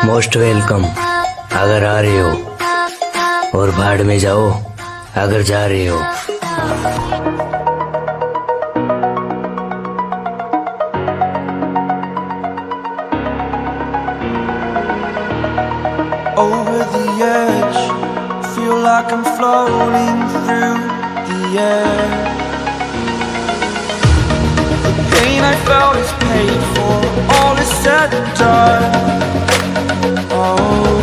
Most welcome अगर आ रहे हो, और भाड़ में जाओ अगर जा रहे हो। Over the edge, feel like I'm floating through the air. The pain I felt is paid for, all is said and done. Oh,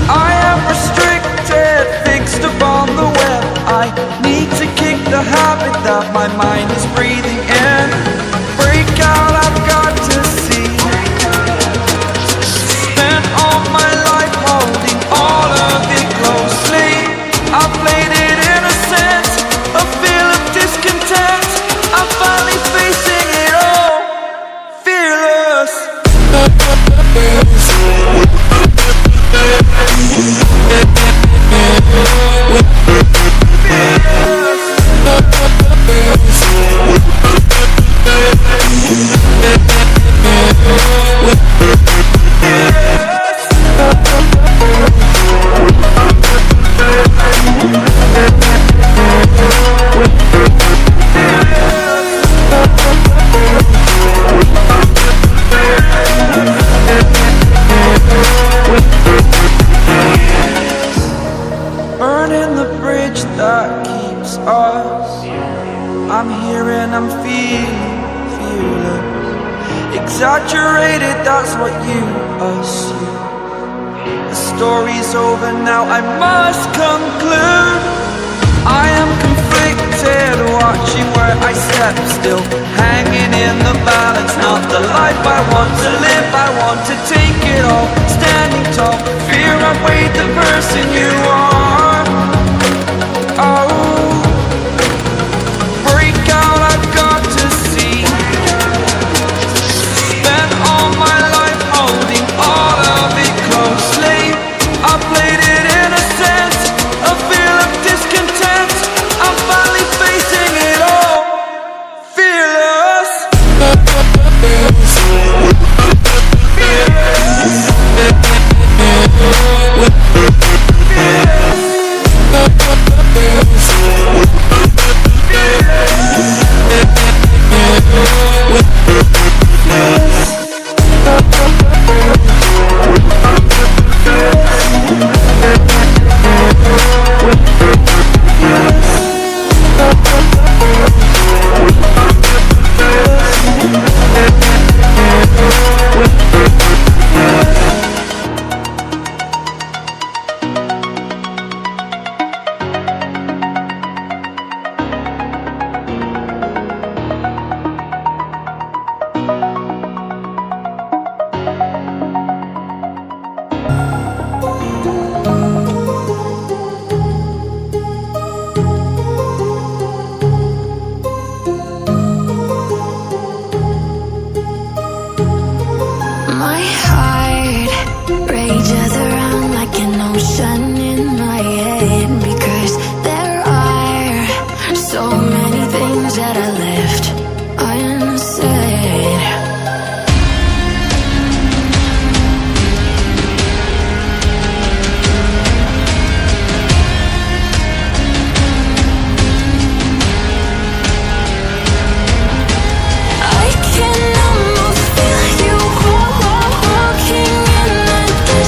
I am restricted, fixed upon the web. I need to kick the habit that my mind is breathing in. Break out, I've got to see. Spent all my life holding all of it closely. I played it innocent, a feel of discontent. I'm finally facing it all, fearless. Burning the bridge that keeps us. I'm here and I'm feeling fearless. Exaggerated, that's what you assume. The story's over now, I must conclude. I am conflicted, watching where I step still, hanging in the balance. Not the life I want to live, I want to take it all. Standing tall, fear outweighed the person you are. Oh, break out, I've got to see. Spent all my life holding all of it closely. I played it innocent, a feel of discontent. I'm finally facing it all, fearless. My heart rages around like an ocean in my head, because there are so many things that I left unsaid. I can almost feel you walking in the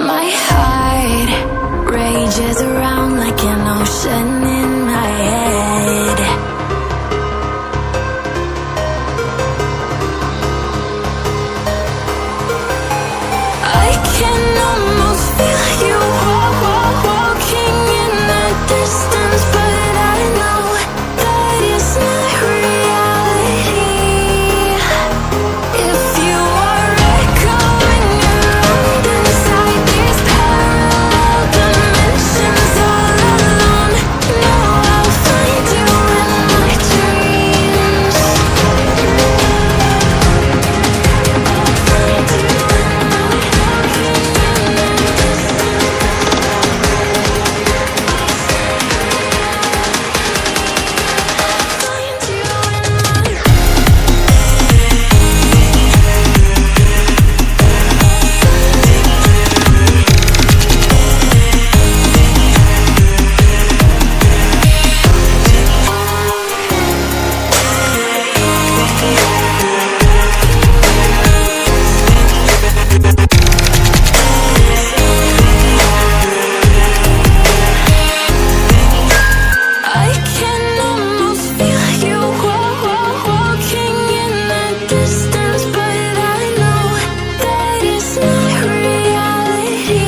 My heart rages around like an ocean in my head. I can almost feel you walking in the distance, but I know that it's not reality. If you are echoing around inside these parallel dimensions all alone, know I'll find you in my dreams. I'll find you in my I can almost feel you walking in the distance, but I know that it's not reality.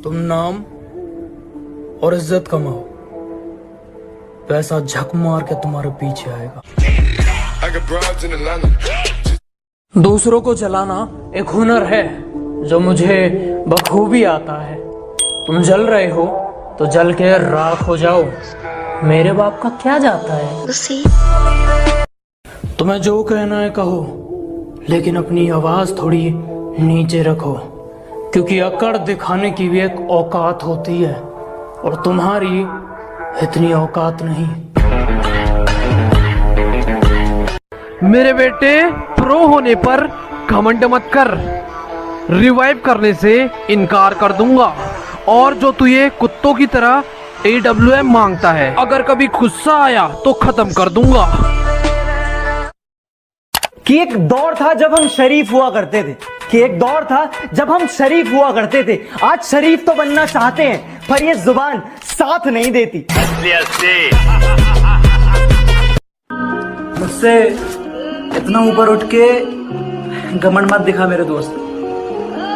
तुम नाम और इज्जत कमाओ, पैसा झक मार के तुम्हारे पीछे आएगा। दूसरों को जलाना एक हुनर है जो मुझे बखूबी आता है। तुम जल रहे हो तो जल के राख हो जाओ, मेरे बाप का क्या जाता है। तुम्हें जो कहना है कहो, लेकिन अपनी आवाज थोड़ी नीचे रखो, क्योंकि अकड़ दिखाने की भी एक औकात होती है और तुम्हारी इतनी औकात नहीं। मेरे बेटे, प्रो होने पर घमंड मत कर, रिवाइव करने से इनकार कर दूंगा। और जो तू ये कुत्तों की तरह AWM मांगता है, अगर कभी गुस्सा आया तो खत्म कर दूंगा। कि एक दौर था जब हम शरीफ हुआ करते थे, आज शरीफ तो बनना चाहते हैं, पर ये जुबान साथ नहीं देती। मुझसे इतना ऊपर उठ के घमंड मत दिखा मेरे दोस्त,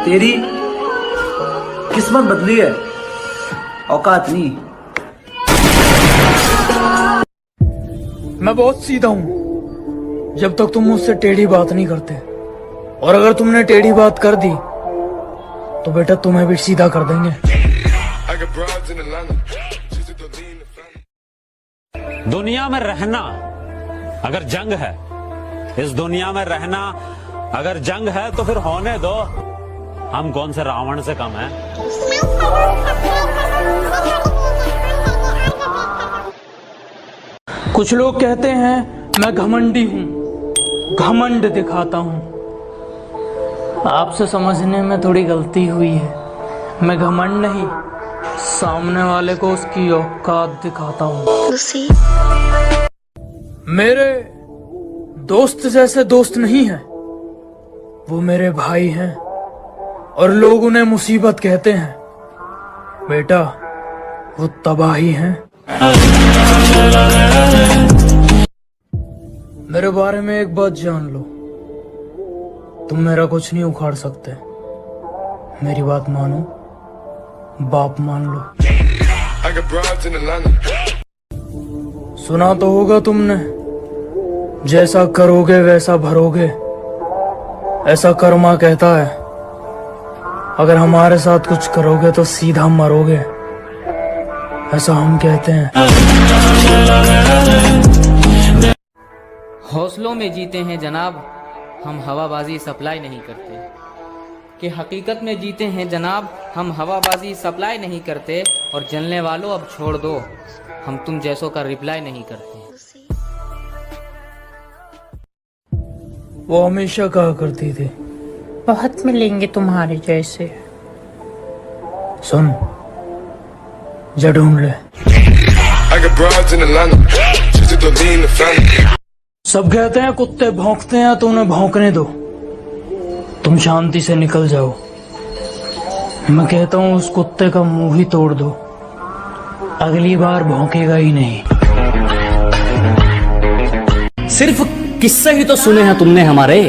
तेरी किस्मत बदली है, औकात नहीं। मैं बहुत सीधा हूं जब तक तुम मुझसे टेढ़ी बात नहीं करते, और अगर तुमने टेढ़ी बात कर दी तो बेटा तुम्हें भी सीधा कर देंगे। दुनिया में रहना अगर जंग है, इस दुनिया में रहना अगर जंग है, तो फिर होने दो। हम कौन से रावण से कम हैं? कुछ लोग कहते हैं मैं घमंडी हूं, घमंड दिखाता हूं। आपसे समझने में थोड़ी गलती हुई है। मैं घमंड नहीं, सामने वाले को उसकी औकात दिखाता हूं। मेरे दोस्त जैसे दोस्त नहीं है, वो मेरे भाई हैं और लोग उन्हें मुसीबत कहते हैं। बेटा, वो तबाही हैं। मेरे बारे में एक बात जान लो, तुम मेरा कुछ नहीं उखाड़ सकते। मेरी बात मानो, बाप मान लो। सुना तो होगा तुमने, जैसा करोगे वैसा भरोगे, ऐसा कर्मा कहता है। अगर हमारे साथ कुछ करोगे तो सीधा मरोगे, ऐसा हम कहते हैं। हौसलों में जीते हैं जनाब, हम हवाबाजी सप्लाई नहीं करते। कि हकीकत में जीते हैं जनाब, हम हवाबाजी सप्लाई नहीं करते। और जलने वालों अब छोड़ दो, हम तुम जैसों का रिप्लाई नहीं करते। वो हमेशा कहा करती थी, बहुत मिलेंगे तुम्हारे जैसे। सुन, जा ढूंढ ले। सब कहते हैं कुत्ते भौंकते हैं तो उन्हें भौंकने दो, तुम शांति से निकल जाओ। मैं कहता हूँ उस कुत्ते का मुंह ही तोड़ दो, अगली बार भौंकेगा ही नहीं। सिर्फ किस्से ही तो सुने हैं तुमने हमारे,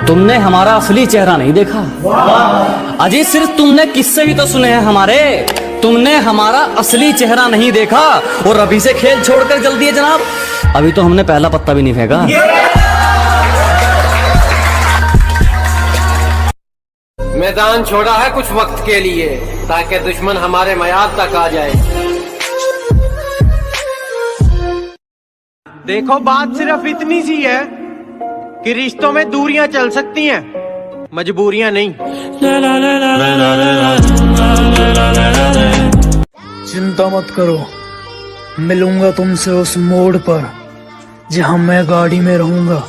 तुमने हमारा असली चेहरा नहीं देखा। अजी सिर्फ तुमने किस्से ही तो सुने हैं हमारे, तुमने हमारा असली चेहरा नहीं देखा। और अभी से खेल छोड़कर जल्दी दिए जनाब, अभी तो हमने पहला पत्ता भी नहीं फेंका। मैदान छोड़ा है कुछ वक्त के लिए, ताकि दुश्मन हमारे मयाद तक आ जाए। देखो बात सिर्फ इतनी सी है कि रिश्तों में दूरियां चल सकती हैं, मजबूरियां नहीं। चिंता मत करो, मिलूंगा तुमसे उस मोड़ पर जहां मैं गाड़ी में रहूंगा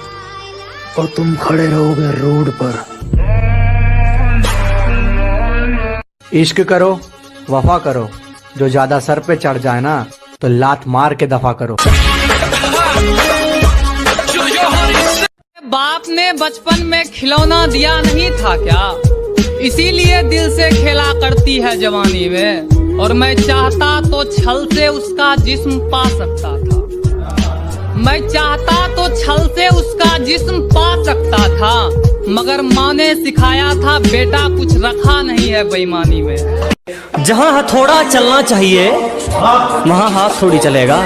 और तुम खड़े रहोगे रोड पर। इश्क करो, वफा करो, जो ज्यादा सर पे चढ़ जाए ना तो लात मार के दफा करो। बाप ने बचपन में खिलौना दिया नहीं था क्या, इसीलिए दिल से खेला करती है जवानी में। और मैं चाहता तो छल से उसका जिस्म पा सकता था, मैं चाहता तो छल से उसका जिस्म पा सकता था, मगर माँ ने सिखाया था बेटा कुछ रखा नहीं है बेईमानी में। जहाँ हथौड़ा चलना चाहिए वहाँ हाथ थोड़ी चलेगा।